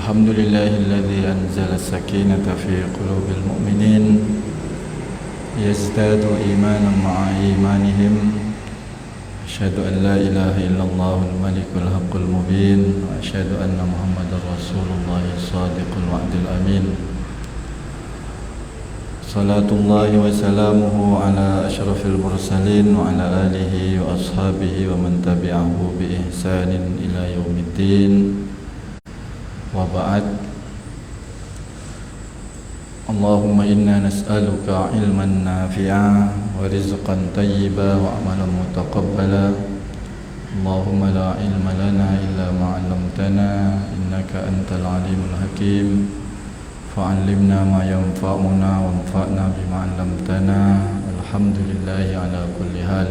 الحمد لله الذي أنزل السكينة في قلوب المؤمنين يزداد إيمانا مع إيمانهم. أشهد أن لا إله إلا الله الملك الحق المبين، وأشهد أن محمدا رسول الله الصادق الوعد الأمين. صلاة الله وسلامه على أشرف المرسلين وعلى آله وأصحابه ومن تبعه بإحسان إلى يوم الدين. وبعد، اللهم إنا نسألك علما نافعا ورزقا طيبا وعملا متقبلا. اللهم لا علم لنا إلا ما علمتنا إنك أنت العليم الحكيم. فعلمنا ما ينفعنا وانفعنا بما علمتنا. الحمد لله على كل حال.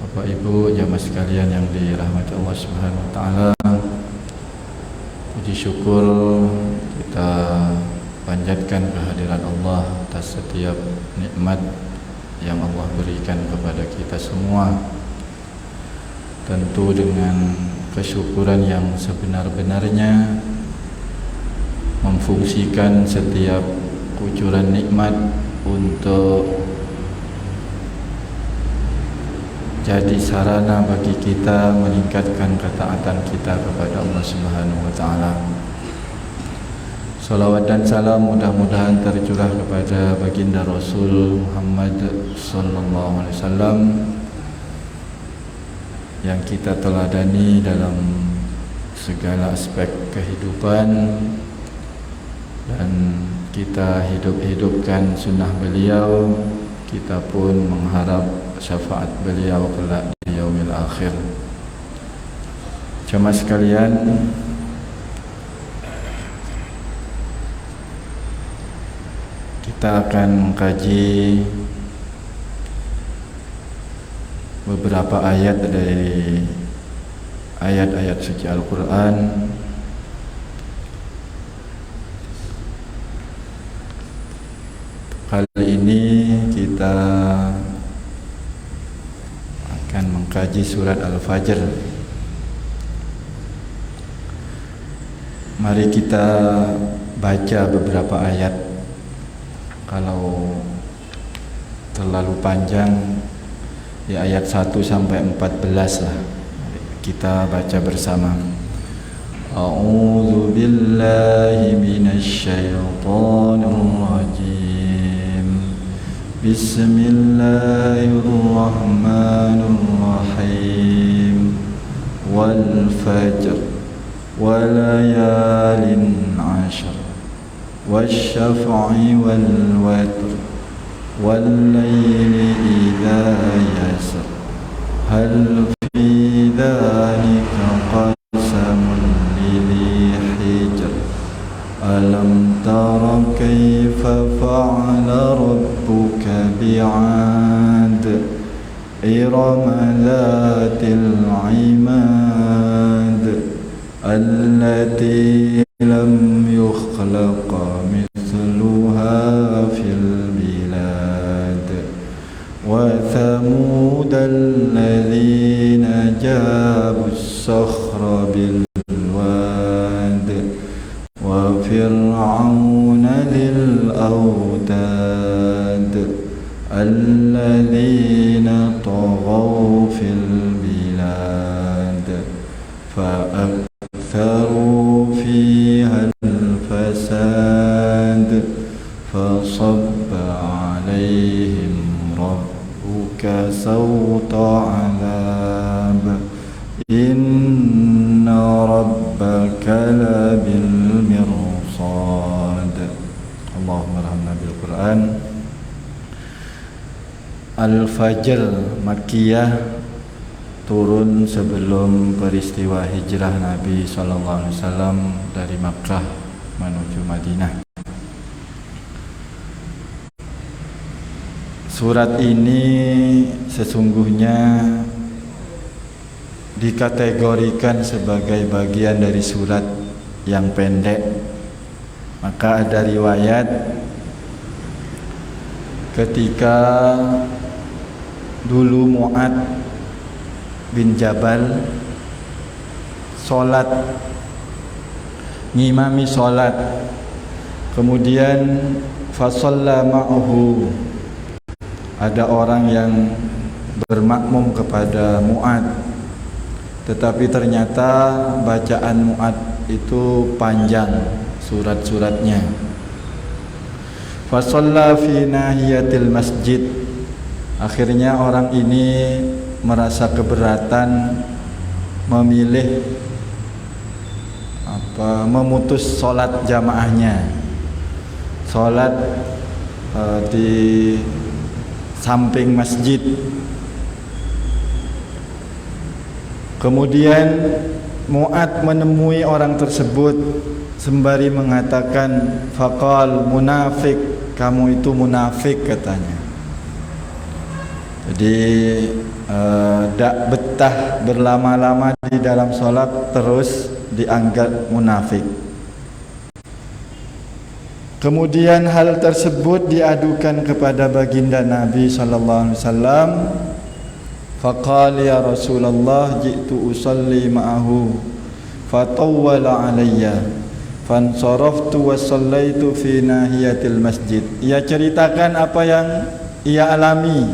Bapak Ibu jamaah sekalian yang dirahmati Allah Subhanahu wa taala, puji syukur kita panjatkan kehadiran Allah atas setiap nikmat yang Allah berikan kepada kita semua. Tentu dengan kesyukuran yang sebenar-benarnya, memfungsikan setiap kucuran nikmat untuk jadi sarana bagi kita meningkatkan ketaatan kita kepada Allah Subhanahu wa taala. Salawat dan salam mudah-mudahan tercurah kepada baginda Rasul Muhammad sallallahu alaihi wasallam yang kita teladani dalam segala aspek kehidupan, dan kita hidup-hidupkan sunnah beliau. Kita pun mengharap syafaat beliau kelak di yaumil akhir. Jemaah sekalian, kita akan mengkaji beberapa ayat dari ayat-ayat suci Al-Quran. Kali ini kita akan mengkaji surat Al-Fajr. Mari kita baca beberapa ayat. Kalau terlalu panjang, di ayat 1 sampai 14 lah. Kita baca bersama. A'udzu billahi minasy syaithanir rajim. Bismillahirrahmanirrahim. Wal fajr wa layalin 'ashr wasyaf'i wal watr wal layli idza yasr hal fi dzalika qasamun lidhi hijr alam tara kayfa fa'ala rabbuka bi'ad irama dhatil 'imad allati lam yukhlaq mithluha fil bilad wa thamud alladhina jabu as-sakhra bil wad wa fir'auna dhil awtad alladhina taghaw fil bilad fa aktharu fiha al-fasad fasabba 'alayhim rabbuka sawta 'adhab inna rabbaka labil mirsad. Allahumma rahmna bil Quran. Al-Fajr Makkiyah, turun sebelum peristiwa hijrah Nabi SAW dari Makkah menuju Madinah. Surat ini sesungguhnya dikategorikan sebagai bagian dari surat yang pendek. Maka ada riwayat ketika dulu Mu'ad bin Jabal sholat ngimami salat. Kemudian fasalla ma'ahu, ada orang yang bermakmum kepada Mu'ad, tetapi ternyata bacaan Mu'ad itu panjang surat-suratnya. Fasalla fi nahiyatil masjid, akhirnya orang ini merasa keberatan memilih memutus sholat jamaahnya, sholat di samping masjid. Kemudian Mu'ad menemui orang tersebut sembari mengatakan, faqal munafik, kamu itu munafik katanya. Jadi tak betah berlama-lama di dalam sholat, terus dianggap munafik. Kemudian hal tersebut diadukan kepada baginda Nabi sallallahu alaihi wasallam. Faqala ya Rasulullah, ji'tu usalli ma'ahu fatawwala alayya fansaraftu wa sallaitu fi nahiyatil masjid. Ia ceritakan apa yang ia alami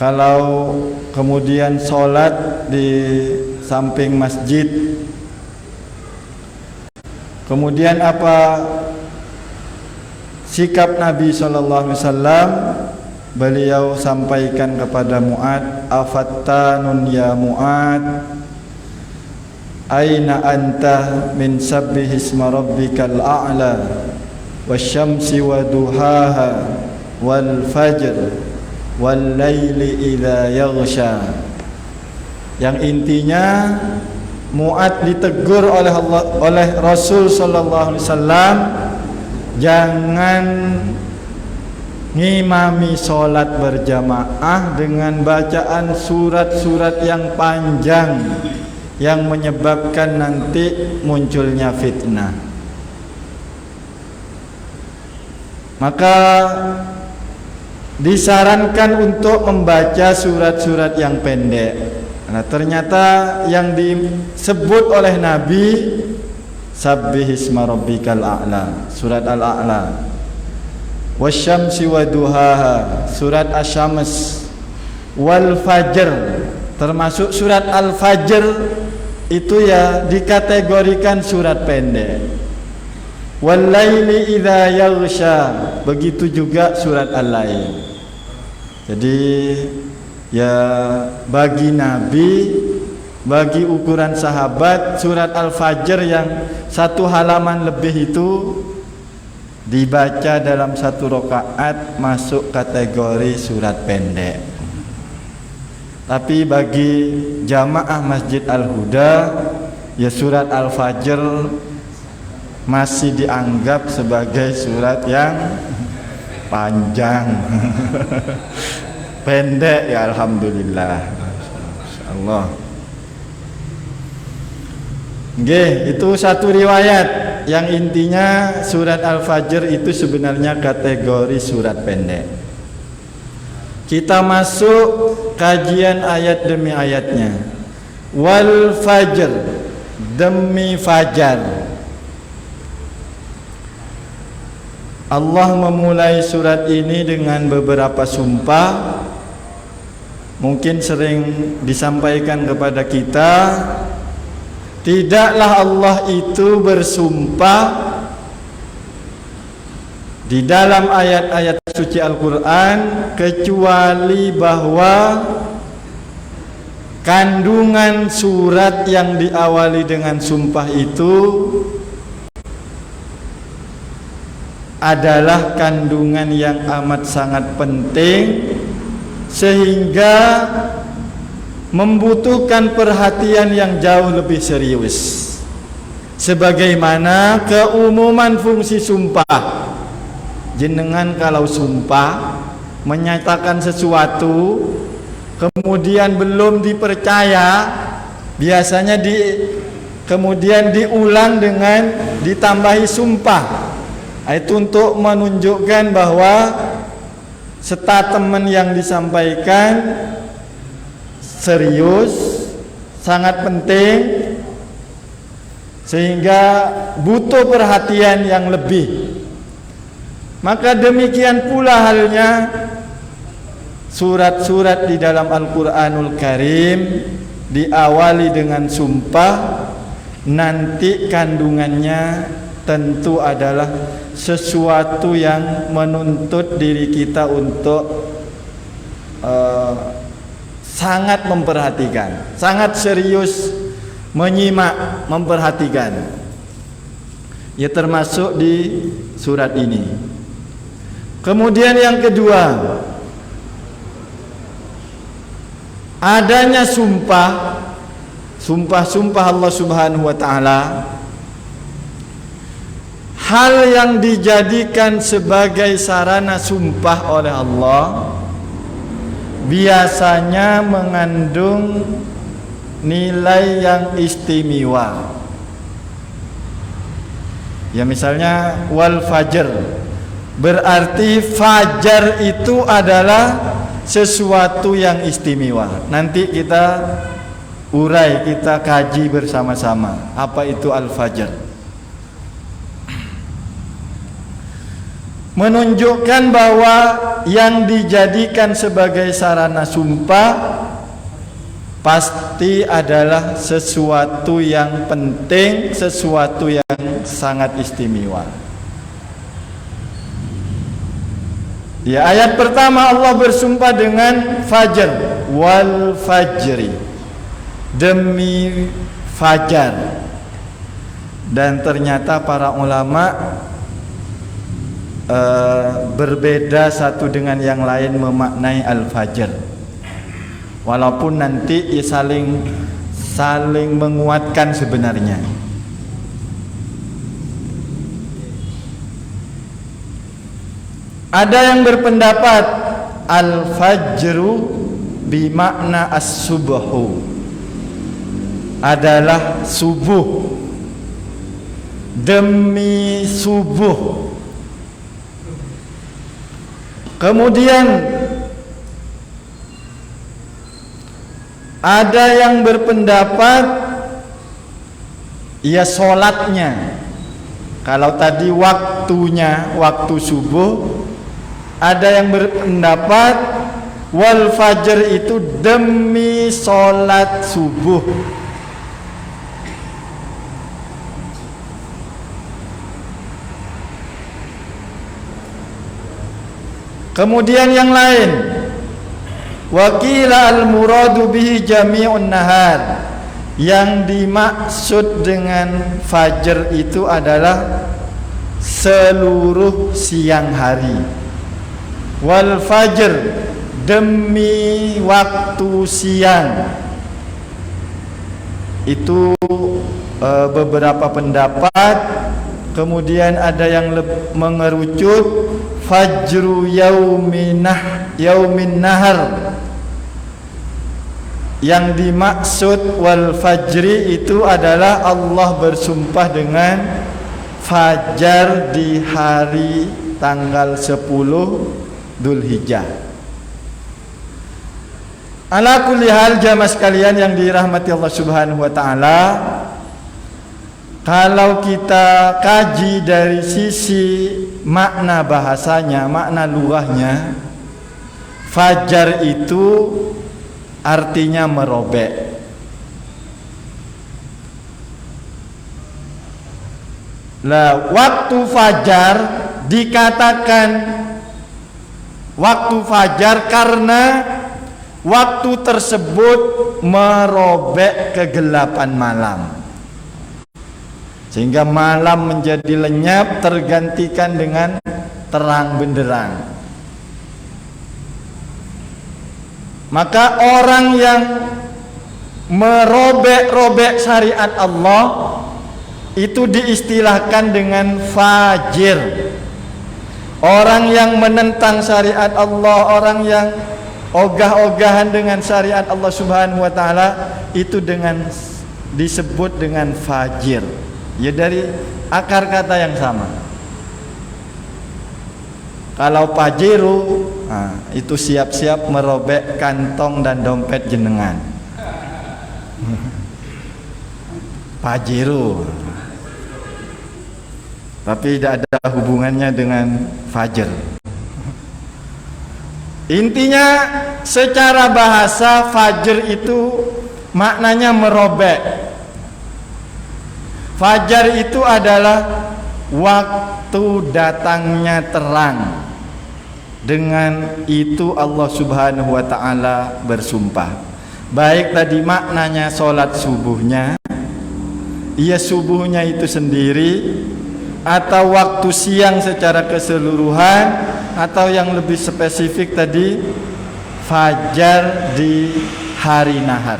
kalau kemudian sholat di samping masjid. Kemudian apa sikap Nabi sallallahu alaihi wasallam? Beliau sampaikan kepada Mu'ad, afattanun ya Mu'ad, aina anta min sabbihi isma rabbikal a'la wasyamsi wa duhaha wal fajr wal laili idza yaghsha. Yang intinya Mu'ad ditegur oleh Rasul sallallahu alaihi wasallam, jangan ngimami sholat berjamaah dengan bacaan surat-surat yang panjang yang menyebabkan nanti munculnya fitnah. Maka disarankan untuk membaca surat-surat yang pendek. Nah, ternyata yang disebut oleh Nabi Sabbihisma rabbikal a'la, surat Al-A'la, wasyamsi wa duhaha, surat Asy-Syams, wal fajr, termasuk surat Al-Fajr itu ya dikategorikan surat pendek. Wal laili idza yaghsha, begitu juga surat Al-Lail. Jadi ya bagi Nabi, bagi ukuran sahabat, surat Al-Fajr yang 1 halaman lebih itu dibaca dalam 1 rakaat masuk kategori surat pendek. Tapi bagi jamaah Masjid Al-Huda, ya surat Al-Fajr masih dianggap sebagai surat yang panjang. Pendek ya alhamdulillah. Insyaallah. Nggih, itu satu riwayat yang intinya surat Al-Fajr itu sebenarnya kategori surat pendek. Kita masuk kajian ayat demi ayatnya. Wal fajr, demi fajar. Allah memulai surat ini dengan beberapa sumpah. Mungkin sering disampaikan kepada kita, tidaklah Allah itu bersumpah di dalam ayat-ayat suci Al-Quran kecuali bahwa kandungan surat yang diawali dengan sumpah itu adalah kandungan yang amat sangat penting, sehingga membutuhkan perhatian yang jauh lebih serius. Sebagaimana keumuman fungsi sumpah, jenengan kalau sumpah menyatakan sesuatu kemudian belum dipercaya, biasanya kemudian diulang dengan ditambahi sumpah. Itu untuk menunjukkan bahwa statement yang disampaikan serius, sangat penting, sehingga butuh perhatian yang lebih. Maka demikian pula halnya surat-surat di dalam Al-Quranul Karim diawali dengan sumpah, nanti kandungannya tentu adalah sesuatu yang menuntut diri kita untuk sangat memperhatikan, sangat serius menyimak, memperhatikan. Ya, termasuk di surat ini. Kemudian yang kedua, adanya sumpah Allah Subhanahu wa taala, hal yang dijadikan sebagai sarana sumpah oleh Allah biasanya mengandung nilai yang istimewa. Ya, misalnya wal fajr, berarti fajar itu adalah sesuatu yang istimewa. Nanti kita urai, kita kaji bersama-sama apa itu al-fajr. Menunjukkan bahwa yang dijadikan sebagai sarana sumpah pasti adalah sesuatu yang penting, sesuatu yang sangat istimewa. Ya, ayat pertama Allah bersumpah dengan fajar, wal fajri, demi fajar. Dan ternyata para ulama berbeda satu dengan yang lain memaknai al-fajr. Walaupun nanti ya saling menguatkan sebenarnya. Ada yang berpendapat al-fajru bimakna as-subuhu, adalah subuh, demi subuh. Kemudian ada yang berpendapat ya sholatnya. Kalau tadi waktunya, waktu subuh. Ada yang berpendapat wal fajr itu demi sholat subuh. Kemudian yang lain, wakila al-muradu bihi jami'un nahar, yang dimaksud dengan fajar itu adalah seluruh siang hari. Wal fajr, demi waktu siang. Itu beberapa pendapat. Kemudian ada yang mengerucut fajru yaumin nahar, yang dimaksud wal fajri itu adalah Allah bersumpah dengan fajar di hari tanggal 10 Dzulhijjah. Ala kulli hal, jamaah sekalian yang dirahmati Allah Subhanahu wa taala, kalau kita kaji dari sisi makna bahasanya, makna lughahnya, fajar itu artinya merobek. Lah, waktu fajar dikatakan waktu fajar karena waktu tersebut merobek kegelapan malam, sehingga malam menjadi lenyap tergantikan dengan terang benderang. Maka orang yang merobek-robek syariat Allah itu diistilahkan dengan fajir. Orang yang menentang syariat Allah, orang yang ogah-ogahan dengan syariat Allah Subhanahu wa taala, itu disebut dengan fajir. Ya, dari akar kata yang sama. Kalau pajiru, itu siap-siap merobek kantong dan dompet jenengan. Pajiru. tapi tidak ada hubungannya dengan fajar. Intinya secara bahasa fajar itu maknanya merobek. Fajar itu adalah waktu datangnya terang. Dengan itu Allah Subhanahu wa ta'ala bersumpah. Baik tadi maknanya sholat subuhnya, iya subuhnya itu sendiri, atau waktu siang secara keseluruhan, atau yang lebih spesifik tadi fajar di hari nahar.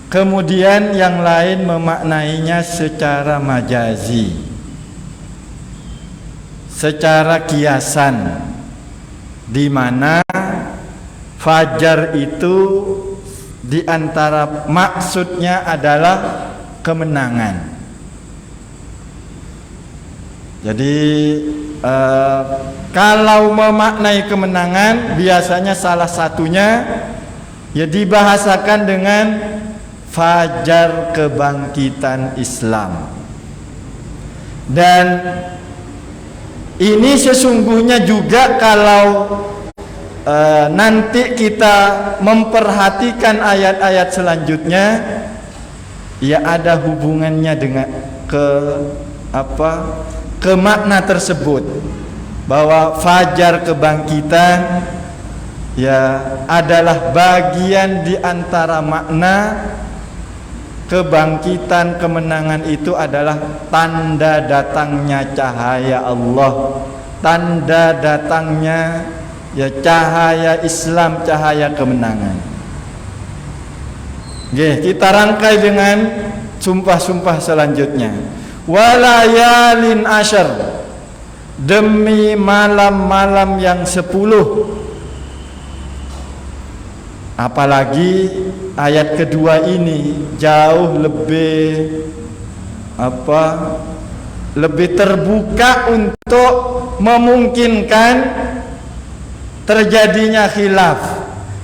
Kemudian yang lain memaknainya secara majazi, secara kiasan, di mana fajar itu di antara maksudnya adalah kemenangan. Jadi kalau memaknai kemenangan biasanya salah satunya ya dibahasakan dengan fajar kebangkitan Islam. Dan ini sesungguhnya juga kalau nanti kita memperhatikan ayat-ayat selanjutnya, ya ada hubungannya dengan ke makna tersebut, bahwa fajar kebangkitan ya adalah bagian di antara makna kebangkitan, kemenangan itu adalah tanda datangnya cahaya Allah, tanda datangnya ya cahaya Islam, cahaya kemenangan. Oke, kita rangkai dengan sumpah-sumpah selanjutnya. Walayalin asyar, demi malam-malam yang 10. Apalagi ayat kedua ini jauh lebih terbuka untuk memungkinkan terjadinya khilaf,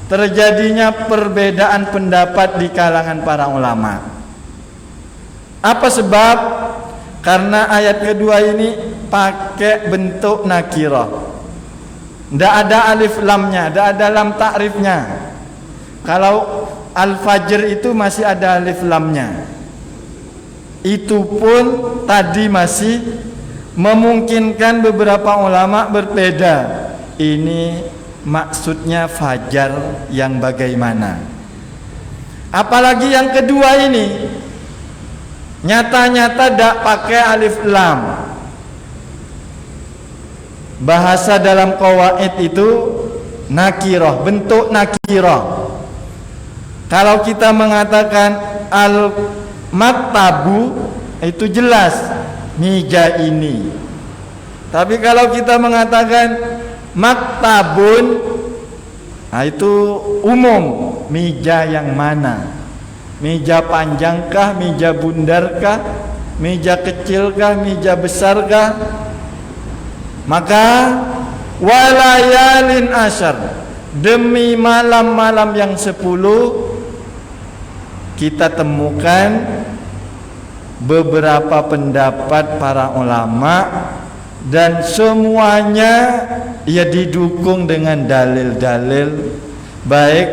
terjadinya perbedaan pendapat di kalangan para ulama. Apa sebab? Karena ayat kedua ini pakai bentuk nakirah, tidak ada alif lamnya, tidak ada lam ta'rifnya. Kalau al-fajr itu masih ada alif lamnya. Itu pun tadi masih memungkinkan beberapa ulama berbeda. Ini maksudnya fajar yang bagaimana? Apalagi yang kedua ini nyata-nyata tidak pakai alif lam. Bahasa dalam qawaid itu nakirah, bentuk nakirah. Kalau kita mengatakan al-maktabu itu jelas meja ini. Tapi kalau kita mengatakan maktabun, nah itu umum, meja yang mana? Meja panjangkah, meja bundarkah, meja kecilkah, meja besarkah? Maka walayalin asyar, demi malam-malam yang 10, kita temukan beberapa pendapat para ulama dan semuanya ya didukung dengan dalil-dalil, baik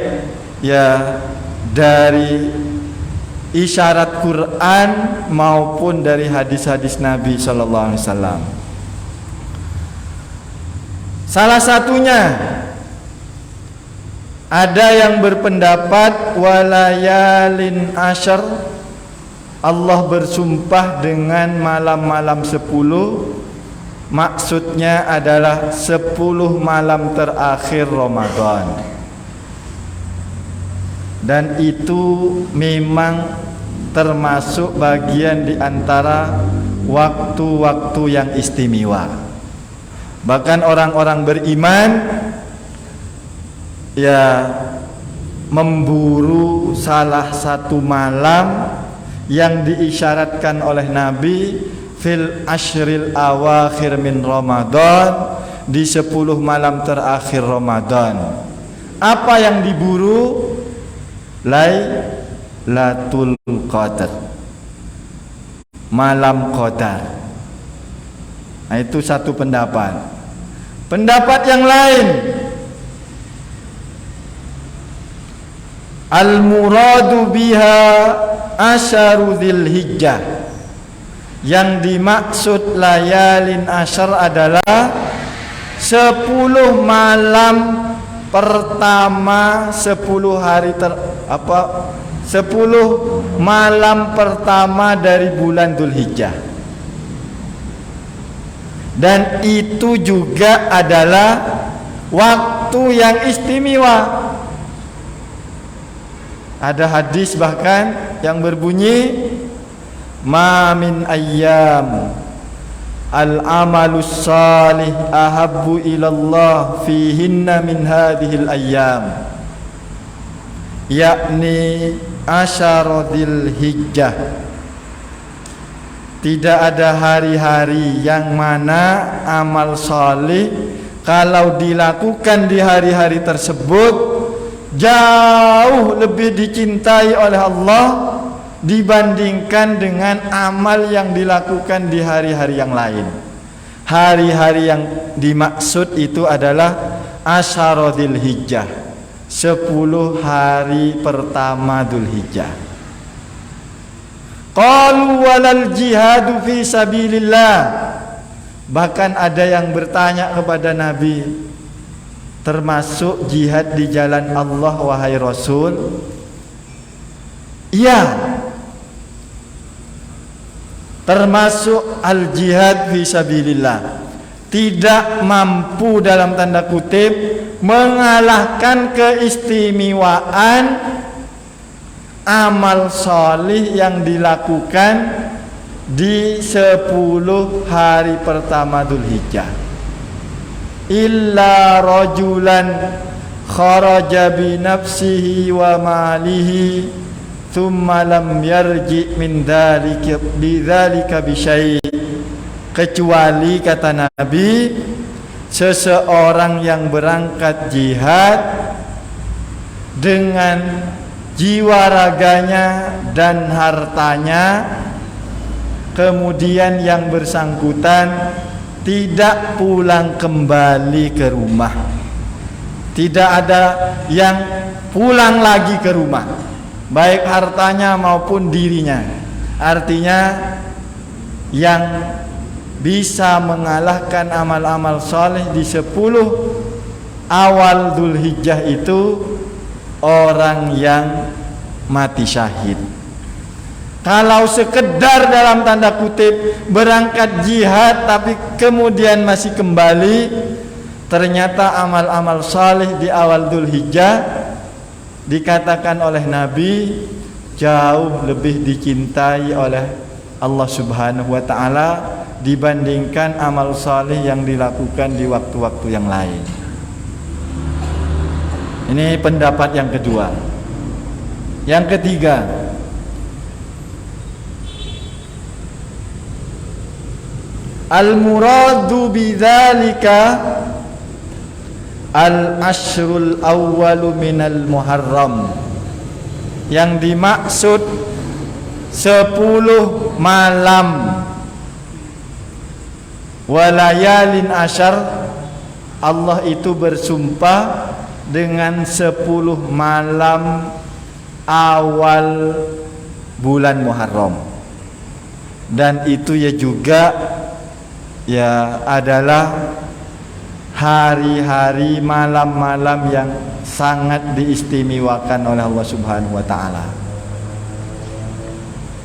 ya dari isyarat Quran maupun dari hadis-hadis Nabi sallallahu alaihi wasallam. Salah satunya ada yang berpendapat walayalin asyar, Allah bersumpah dengan malam-malam 10, maksudnya adalah 10 malam terakhir Ramadan. Dan itu memang termasuk bagian di antara waktu-waktu yang istimewa. Bahkan orang-orang beriman ya memburu salah satu malam yang diisyaratkan oleh Nabi fil ashril awakhir min Ramadan, di 10 malam terakhir Ramadan. Apa yang diburu? Lailatul Qadar. malam qadar. Nah, itu satu pendapat. Pendapat yang lain, al-muradu biha asyaru dzilhijjah. Yang dimaksud layalin asyar adalah 10 malam pertama 10 malam pertama dari bulan Dzulhijjah. Dan itu juga adalah waktu yang istimewa. Ada hadis bahkan yang berbunyi, ma min ayyam al-amalus salih ahabbu ilallah fihinna min hadhil ayyam, yakni asyaradil hijjah. Tidak ada hari-hari yang mana amal salih kalau dilakukan di hari-hari tersebut jauh lebih dicintai oleh Allah dibandingkan dengan amal yang dilakukan di hari-hari yang lain. Hari-hari yang dimaksud itu adalah asyaradil hijjah, 10 hari pertama Dzulhijjah. Qalu walal jihadu fi sabilillah. Bahkan ada yang bertanya kepada Nabi, termasuk jihad di jalan Allah wahai Rasul? Iya, termasuk al-jihad fi sabilillah. Tidak mampu dalam tanda kutip mengalahkan keistimewaan amal salih yang dilakukan di 10 hari pertama Dzulhijjah. Illa rajulan kharaja bi nafsihi wa malihi thumma lam yarji min dzalika bidzalika bi syai'. Kecuali kata Nabi, seseorang yang berangkat jihad dengan jiwa raganya dan hartanya, kemudian yang bersangkutan tidak pulang kembali ke rumah. Tidak ada yang pulang lagi ke rumah, baik hartanya maupun dirinya. Artinya yang bisa mengalahkan amal-amal soleh di 10 awal Dzulhijjah itu orang yang mati syahid. Kalau sekedar dalam tanda kutip berangkat jihad tapi kemudian masih kembali, ternyata amal-amal saleh di awal Dzulhijjah dikatakan oleh Nabi jauh lebih dicintai oleh Allah Subhanahu wa taala dibandingkan amal saleh yang dilakukan di waktu-waktu yang lain. Ini pendapat yang kedua. Yang ketiga, al-muradu bidzalika al-ashrul awwalu minal muharram. Yang dimaksud 10 malam walayalin asyar, Allah itu bersumpah dengan 10 malam awal bulan Muharram. Dan itu ya juga ya adalah hari-hari malam-malam yang sangat diistimewakan oleh Allah Subhanahu wa taala.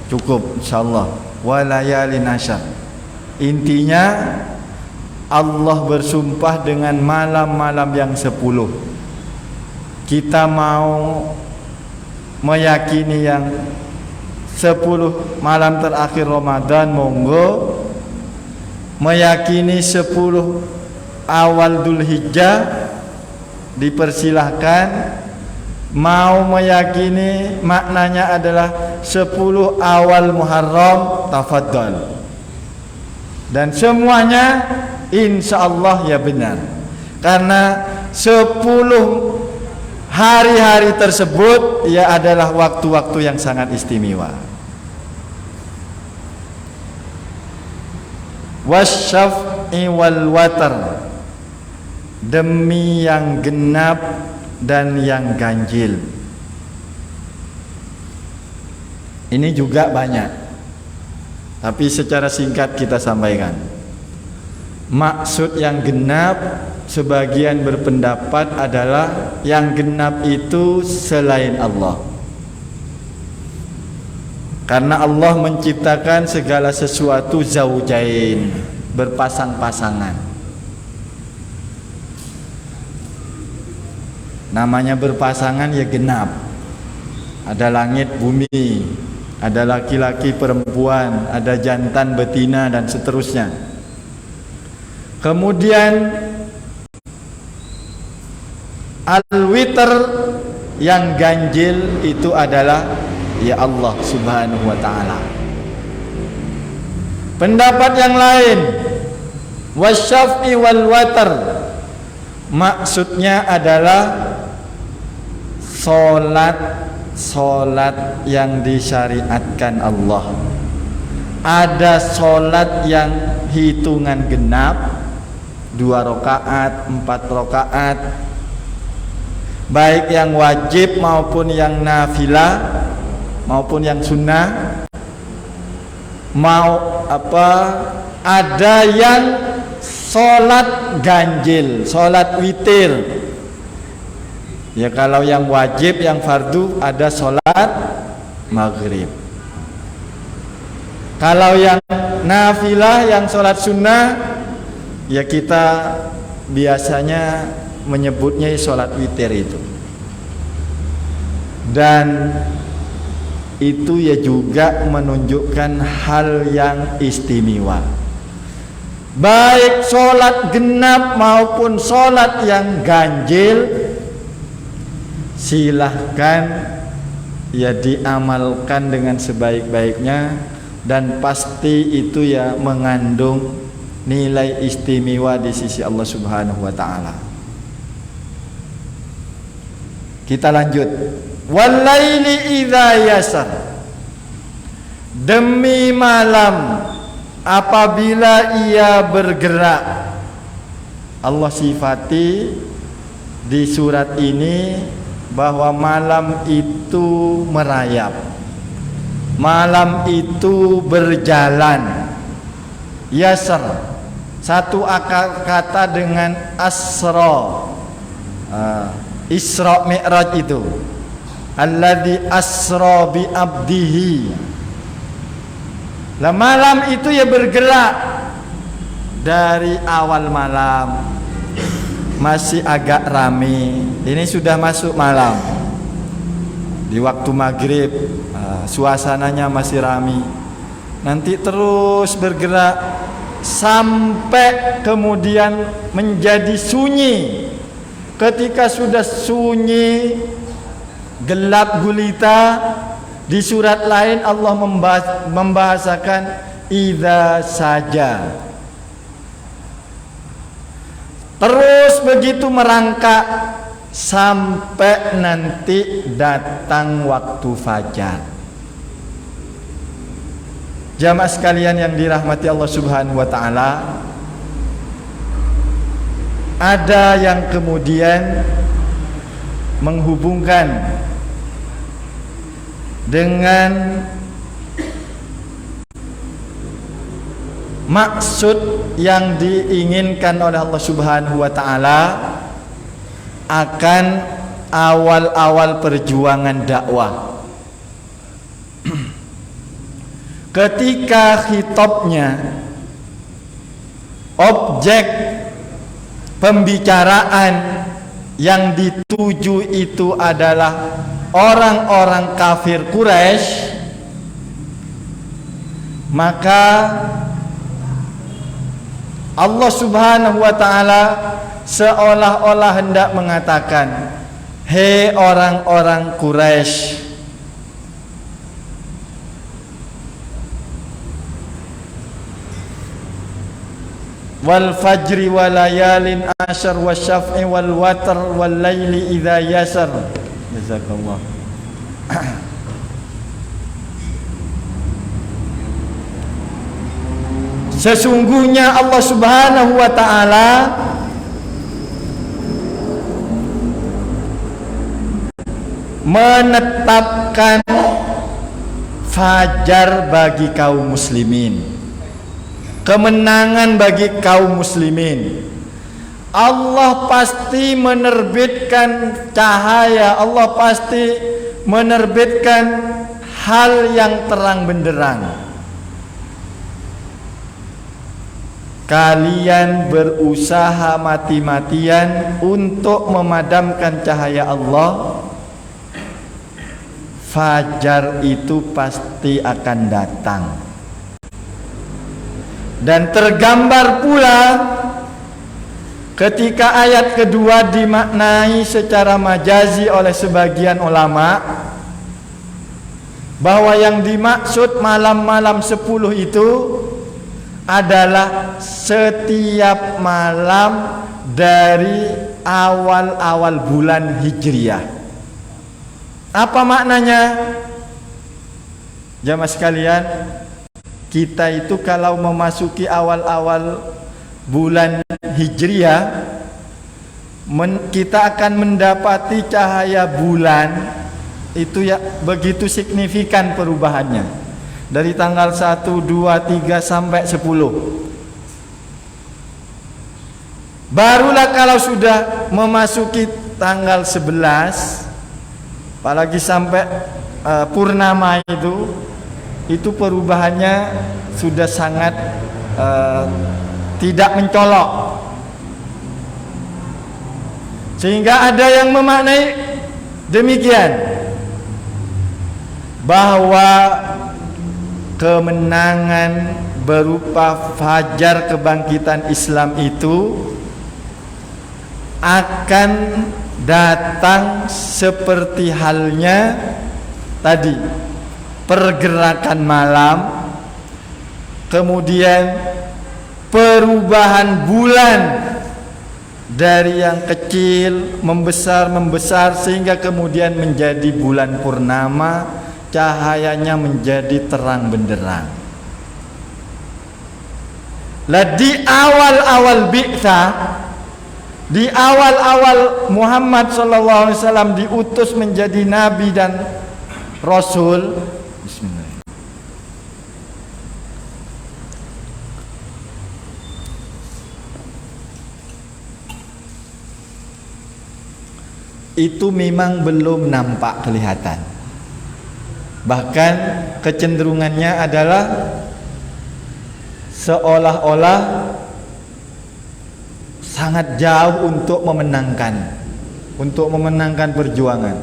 Cukup insyaallah walayalin asyar. Intinya Allah bersumpah dengan malam-malam yang 10. Kita mau meyakini yang 10 malam terakhir Ramadan, monggo. Meyakini 10 awal Dzulhijjah, dipersilahkan. Mau meyakini maknanya adalah 10 awal Muharram, tafadhal. Dan semuanya insyaallah ya benar. Karena 10 hari-hari tersebut ya adalah waktu-waktu yang sangat istimewa. wasyaf'i wal watar, demi yang genap dan yang ganjil. Ini juga banyak, tapi secara singkat kita sampaikan. Maksud yang genap, sebagian berpendapat adalah yang genap itu selain Allah. Karena Allah menciptakan segala sesuatu zaujain, berpasang-pasangan. Namanya berpasangan ya genap. Ada langit bumi, ada laki-laki perempuan, ada jantan betina dan seterusnya. Kemudian al-witr yang ganjil itu adalah ya Allah Subhanahu wa ta'ala. Pendapat yang lain, wasyaf'i wal watar, maksudnya adalah solat yang disyariatkan Allah. Ada solat yang hitungan genap, 2 rakaat, 4 rakaat, baik yang wajib maupun yang nafilah maupun yang sunnah. Ada yang solat ganjil, solat witir. Ya kalau yang wajib, yang fardu ada solat maghrib. Kalau yang nafilah, yang solat sunnah, ya kita biasanya menyebutnya solat witir itu. Dan itu ya juga menunjukkan hal yang istimewa. Baik solat genap maupun solat yang ganjil, silahkan ya diamalkan dengan sebaik-baiknya, dan pasti itu ya mengandung nilai istimewa di sisi Allah Subhanahu wa ta'ala. Kita lanjut. Walaili idza yasar, demi malam apabila ia bergerak. Allah sifati di surat ini bahwa malam itu merayap, malam itu berjalan. Yasar, satu akar kata dengan asra, Isra Mi'raj itu. Alladzi asra bi abdihi. Lah malam itu ya bergerak dari awal malam masih agak rame. Ini sudah masuk malam. Di waktu maghrib suasananya masih rame. Nanti terus bergerak sampai kemudian menjadi sunyi. Ketika sudah sunyi, gelap gulita, di surat lain Allah membahasakan idza saja. Terus begitu merangkak sampai nanti datang waktu fajar. Jamaah sekalian yang dirahmati Allah Subhanahu wa ta'ala, ada yang kemudian menghubungkan dengan maksud yang diinginkan oleh Allah Subhanahu wa ta'ala akan awal-awal perjuangan dakwah. Ketika khitabnya, objek pembicaraan yang dituju itu adalah orang-orang kafir Quraisy, maka Allah Subhanahu wa ta'ala seolah-olah hendak mengatakan, hei orang-orang Quraisy, wal fajri wal layalin ashar wasyaf'i wal watr wal laili idza yasar. Jazakallah. Sesungguhnya Allah Subhanahu wa taala menetapkan fajar bagi kaum muslimin, kemenangan bagi kaum muslimin. Allah pasti menerbitkan cahaya, Allah pasti menerbitkan hal yang terang benderang. Kalian berusaha mati-matian untuk memadamkan cahaya Allah, fajar itu pasti akan datang. Dan tergambar pula ketika ayat kedua dimaknai secara majazi oleh sebagian ulama, bahwa yang dimaksud malam-malam 10 itu adalah setiap malam dari awal-awal bulan Hijriah. Apa maknanya? Jamaah sekalian, kita itu kalau memasuki awal-awal bulan Hijriah, kita akan mendapati cahaya bulan itu ya begitu signifikan perubahannya. Dari tanggal 1, 2, 3 sampai 10. Barulah kalau sudah memasuki tanggal 11, apalagi sampai purnama itu perubahannya sudah sangat tidak mencolok. Sehingga ada yang memaknai demikian, bahwa kemenangan berupa fajar kebangkitan Islam itu akan datang seperti halnya tadi pergerakan malam, kemudian perubahan bulan dari yang kecil membesar sehingga kemudian menjadi bulan purnama, cahayanya menjadi terang benderang. Lah di awal-awal bi'tsah, di awal-awal Muhammad SAW diutus menjadi nabi dan rasul, bismillah, itu memang belum nampak kelihatan. Bahkan kecenderungannya adalah seolah-olah sangat jauh untuk memenangkan perjuangan.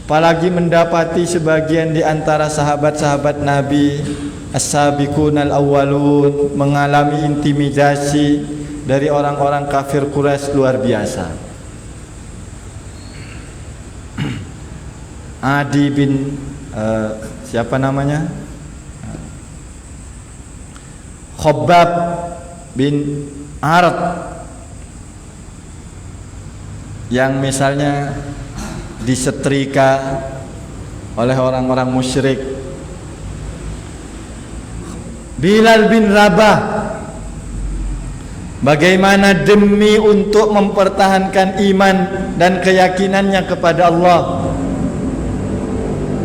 Apalagi mendapati sebagian di antara sahabat-sahabat Nabi as-sabiqunal awwalun mengalami intimidasi dari orang-orang kafir Quraisy luar biasa. Adi bin siapa namanya? Khabbab bin Arad, yang misalnya disetrika oleh orang-orang musyrik. Bilal bin Rabah, bagaimana demi untuk mempertahankan iman dan keyakinannya kepada Allah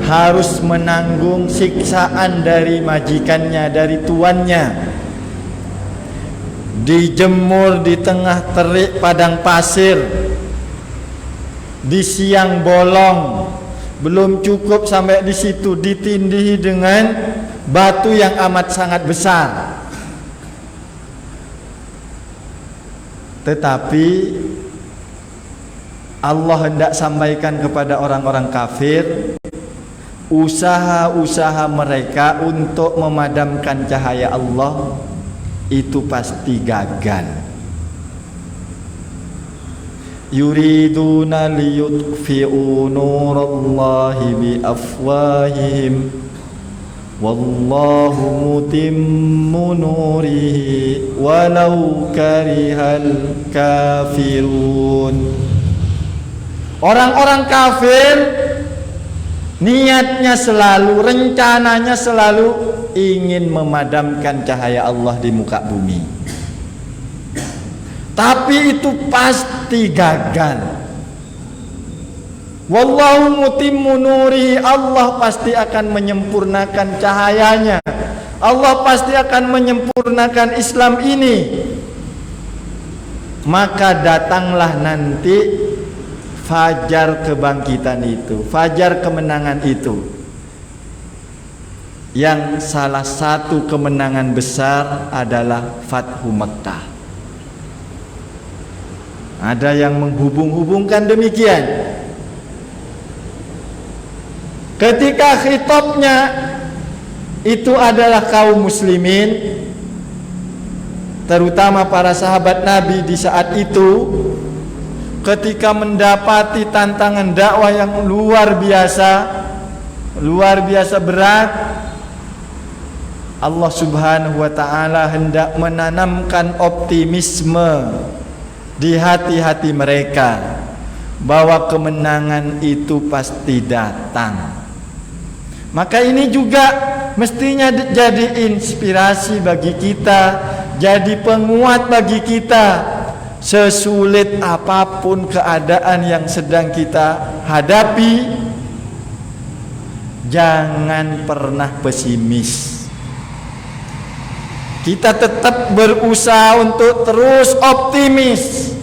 harus menanggung siksaan dari majikannya, dari tuannya, dijemur di tengah terik padang pasir di siang bolong. Belum cukup sampai di situ, ditindihi dengan batu yang amat sangat besar. Tetapi Allah hendak sampaikan kepada orang-orang kafir, usaha-usaha mereka untuk memadamkan cahaya Allah itu pasti gagal. Yuriduna liyutfi'u nurallahi bi afwahihim wallahu mutimmu nurihi walau karihal kafirun. Orang-orang kafir niatnya selalu, rencananya selalu ingin memadamkan cahaya Allah di muka bumi. Tapi itu pasti gagal. Wallahu mutimmu nurihi, Allah pasti akan menyempurnakan cahayanya. Allah pasti akan menyempurnakan Islam ini. Maka datanglah nanti fajar kebangkitan itu, fajar kemenangan itu. Yang salah satu kemenangan besar adalah Fathu Makkah. Ada yang menghubung-hubungkan demikian. Ketika khitabnya itu adalah kaum muslimin, terutama para sahabat Nabi di saat itu, ketika mendapati tantangan dakwah yang luar biasa berat, Allah Subhanahu wa taala hendak menanamkan optimisme di hati-hati mereka bahwa kemenangan itu pasti datang. Maka ini juga mestinya jadi inspirasi bagi kita, jadi penguat bagi kita. Sesulit apapun keadaan yang sedang kita hadapi, jangan pernah pesimis. Kita tetap berusaha untuk terus optimis.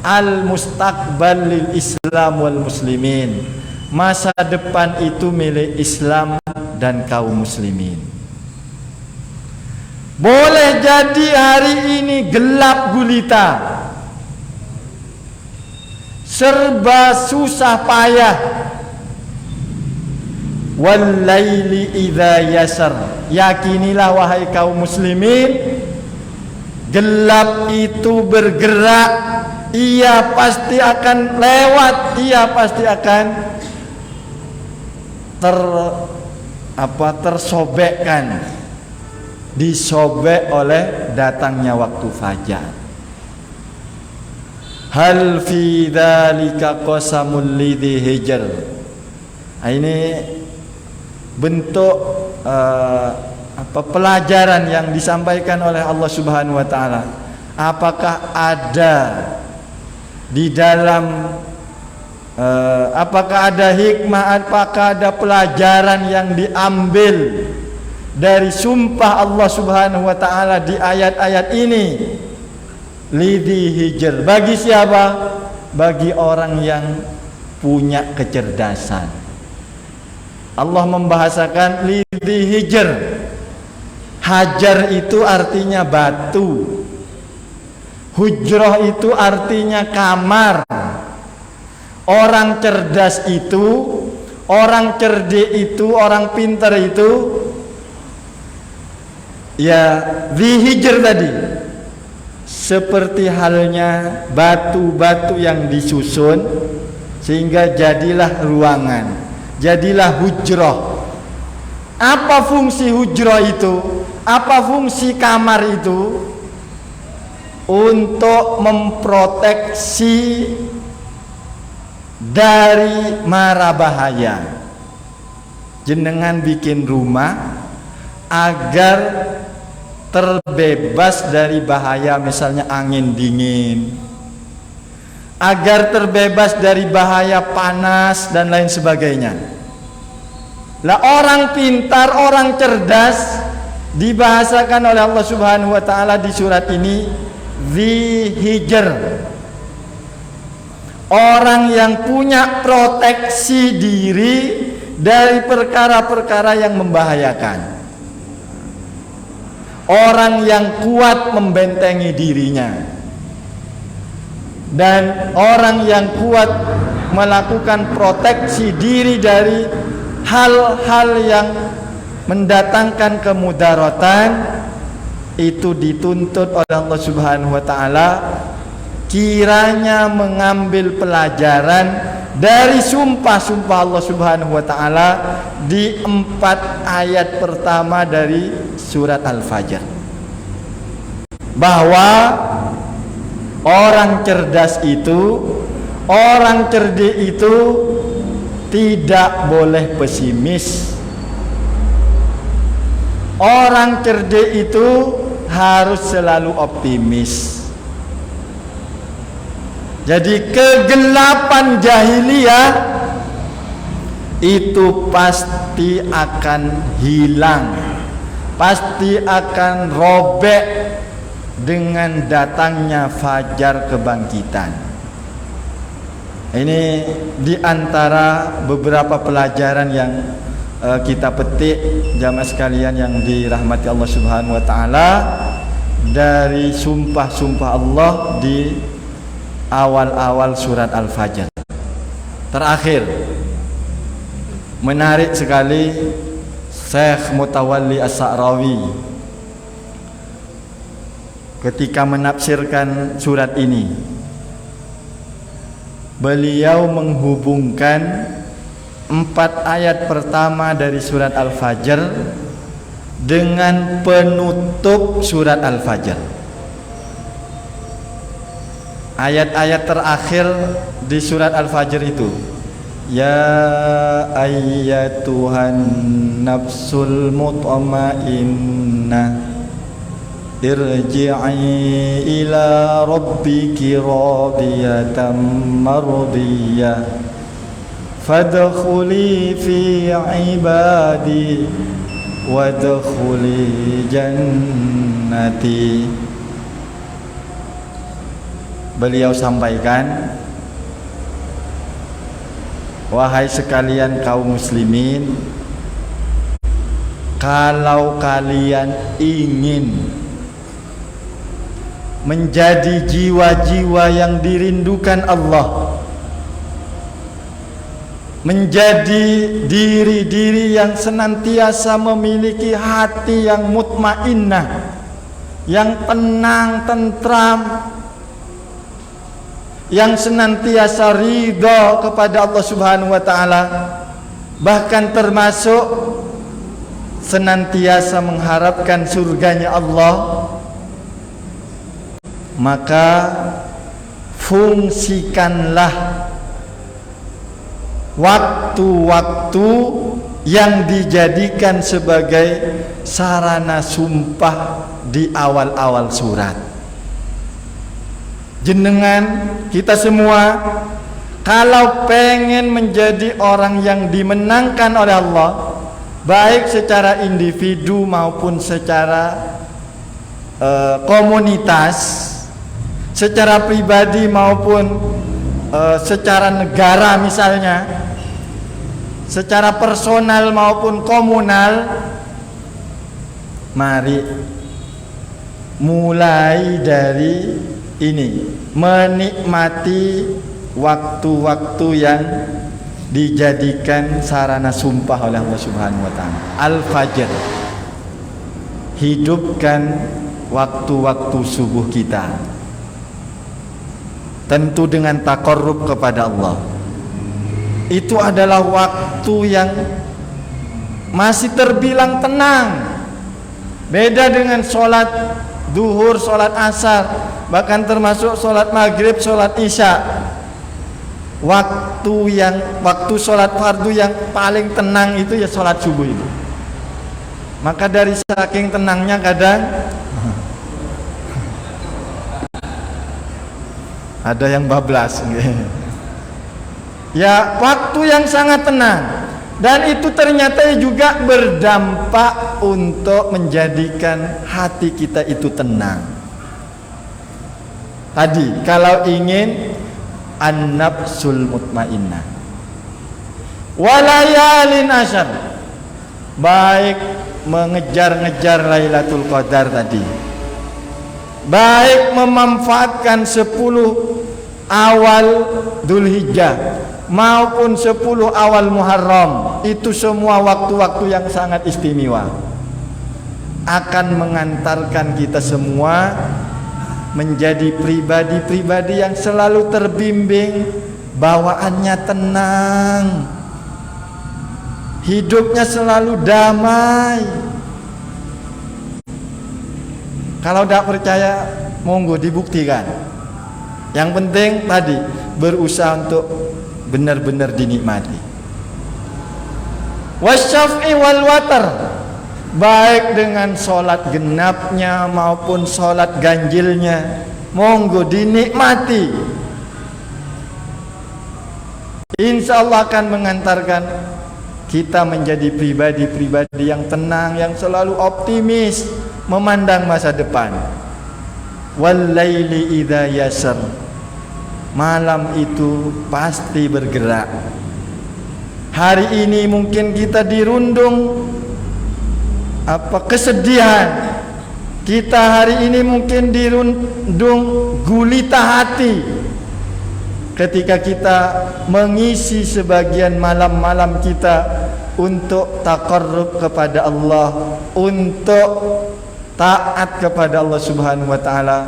Al-mustaqbal lil Islam wal muslimin. Masa depan itu milik Islam dan kaum muslimin. Boleh jadi hari ini gelap gulita, serba susah payah. Wal laili idza yasar, yakinilah wahai kaum muslimin, gelap itu bergerak, ia pasti akan lewat, ia pasti akan tersobekkan, disobek oleh datangnya waktu fajar. Hal fi dzalika qasamul lidhi hijr. Ini bentuk pelajaran yang disampaikan oleh Allah Subhanahu wa taala. Apakah ada di dalam apakah ada hikmah, apakah ada pelajaran yang diambil dari sumpah Allah Subhanahu wa taala di ayat-ayat ini? Lidhi hijr, bagi siapa? Bagi orang yang punya kecerdasan. Allah membahasakan lidhi hijr. Hajar itu artinya batu, hujrah itu artinya kamar. Orang cerdas itu, orang cerdik itu, orang pintar itu, ya dihijr tadi, seperti halnya batu-batu yang disusun sehingga jadilah ruangan, jadilah hujrah. Apa fungsi hujrah itu? Apa fungsi kamar itu? Untuk memproteksi dari mara bahaya. Jenengan bikin rumah agar terbebas dari bahaya, misalnya angin dingin, agar terbebas dari bahaya panas dan lain sebagainya. Lah orang pintar, orang cerdas dibahasakan oleh Allah Subhanahu wa taala di surat ini dzihijr. Orang yang punya proteksi diri dari perkara-perkara yang membahayakan. Orang yang kuat membentengi dirinya. Dan orang yang kuat melakukan proteksi diri dari hal-hal yang mendatangkan kemudaratan, itu dituntut oleh Allah Subhanahu wa taala kiranya mengambil pelajaran dari sumpah-sumpah Allah Subhanahu wa taala di 4 ayat pertama dari surat Al-Fajr, bahwa orang cerdas itu, orang cerdik itu tidak boleh pesimis. Orang cerdik itu harus selalu optimis. Jadi kegelapan jahiliyah itu pasti akan hilang, pasti akan robek dengan datangnya fajar kebangkitan. Ini di antara beberapa pelajaran yang kita petik jamaah sekalian yang dirahmati Allah Subhanahu wa taala dari sumpah-sumpah Allah di awal-awal surat Al-Fajr. Terakhir, menarik sekali Syekh Mutawalli As-Sa'rawi ketika menafsirkan surat ini. Beliau menghubungkan 4 ayat pertama dari surat Al-Fajr dengan penutup surat Al-Fajr. Ayat-ayat terakhir di surat Al-Fajr itu, ya ayyatuhan nafsul mutmainnah irji'i ila rabbiki radiyatan mardiyah fadkhuli fi ibadi wadkhuli jannati. Beliau sampaikan, wahai sekalian kaum muslimin, kalau kalian ingin menjadi jiwa-jiwa yang dirindukan Allah, menjadi diri-diri yang senantiasa memiliki hati yang mutmainnah, yang tenang, tentram, yang senantiasa ridha kepada Allah Subhanahu wa taala, bahkan termasuk senantiasa mengharapkan surganya Allah, maka fungsikanlah waktu-waktu yang dijadikan sebagai sarana sumpah di awal-awal surat. Jenengan, kita semua kalau pengen menjadi orang yang dimenangkan oleh Allah, baik secara individu maupun secara komunitas, secara pribadi maupun secara negara misalnya, secara personal maupun komunal, mari mulai dari ini, menikmati waktu-waktu yang dijadikan sarana sumpah oleh Allah Subhanahu wa taala. Al-Fajr, hidupkan waktu-waktu subuh kita, tentu dengan taqarrub kepada Allah. Itu adalah waktu yang masih terbilang tenang, beda dengan sholat duhur, sholat asar, bahkan termasuk sholat maghrib, sholat isya. Waktu sholat fardu yang paling tenang itu ya sholat subuh itu. Maka dari saking tenangnya kadang ada yang bablas. Ya, waktu yang sangat tenang, dan itu ternyata juga berdampak untuk menjadikan hati kita itu tenang. Tadi kalau ingin an-nafsul mutmainnah, walayalin asyar, baik mengejar-ngejar Lailatul Qadar tadi, baik memanfaatkan 10 awal Dzulhijjah maupun 10 awal Muharram, itu semua waktu-waktu yang sangat istimewa, akan mengantarkan kita semua menjadi pribadi-pribadi yang selalu terbimbing, bawaannya tenang, hidupnya selalu damai. Kalau tidak percaya, monggo dibuktikan. Yang penting tadi berusaha untuk benar-benar dinikmati. wasyaf'i wal watar, baik dengan solat genapnya maupun solat ganjilnya, monggo dinikmati. Insya Allah akan mengantarkan kita menjadi pribadi-pribadi yang tenang, yang selalu optimis memandang masa depan. Wal laili idza yasar, malam itu pasti bergerak. Hari ini mungkin kita dirundung kesedihan. Kita hari ini mungkin dirundung gulita hati ketika kita mengisi sebagian malam-malam kita untuk taqarrub kepada Allah, untuk taat kepada Allah Subhanahu wa taala.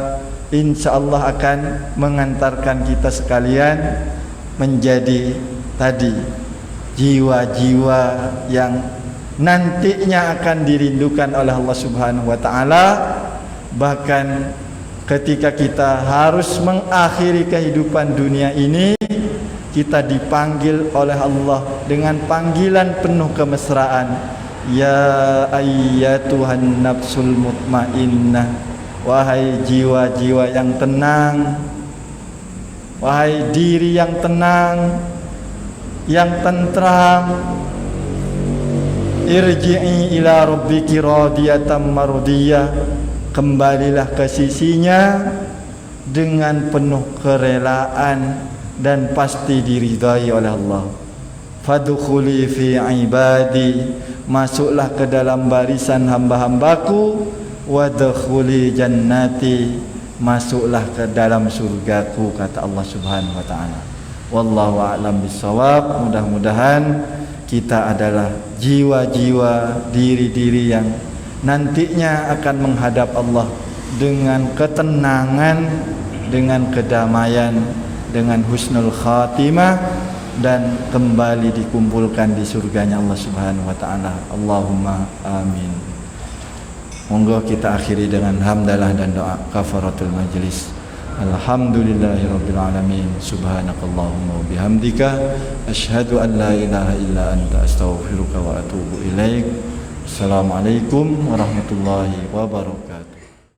Insyaallah akan mengantarkan kita sekalian menjadi tadi jiwa-jiwa yang nantinya akan dirindukan oleh Allah Subhanahu wa taala. Bahkan ketika kita harus mengakhiri kehidupan dunia ini, kita dipanggil oleh Allah dengan panggilan penuh kemesraan, ya ayyatuhan nafsul mutmainnah, wahai jiwa-jiwa yang tenang, wahai diri yang tenang, yang tentram, irji'i ila rabbiki radiyatan mardiyah, kembalilah ke sisinya dengan penuh kerelaan dan pasti diridai oleh Allah. Fadkhuli fi ibadi, masuklah ke dalam barisan hamba-hambaku. Wadkhuli jannati, masuklah ke dalam surgaku, kata Allah Subhanahu wa taala. Wallahu a'lam bissawab. Mudah-mudahan kita adalah jiwa-jiwa, diri-diri yang nantinya akan menghadap Allah dengan ketenangan, dengan kedamaian, dengan husnul khatimah, dan kembali dikumpulkan di surganya Allah Subhanahu wa taala. Allahumma amin. Monggo kita akhiri dengan hamdalah dan doa kafaratul majlis. Alhamdulillahirabbil alamin. Subhanakallahumma wa bihamdika asyhadu an la ilaha illa anta astaghfiruka wa atubu ilaik. Assalamualaikum warahmatullahi wabarakatuh.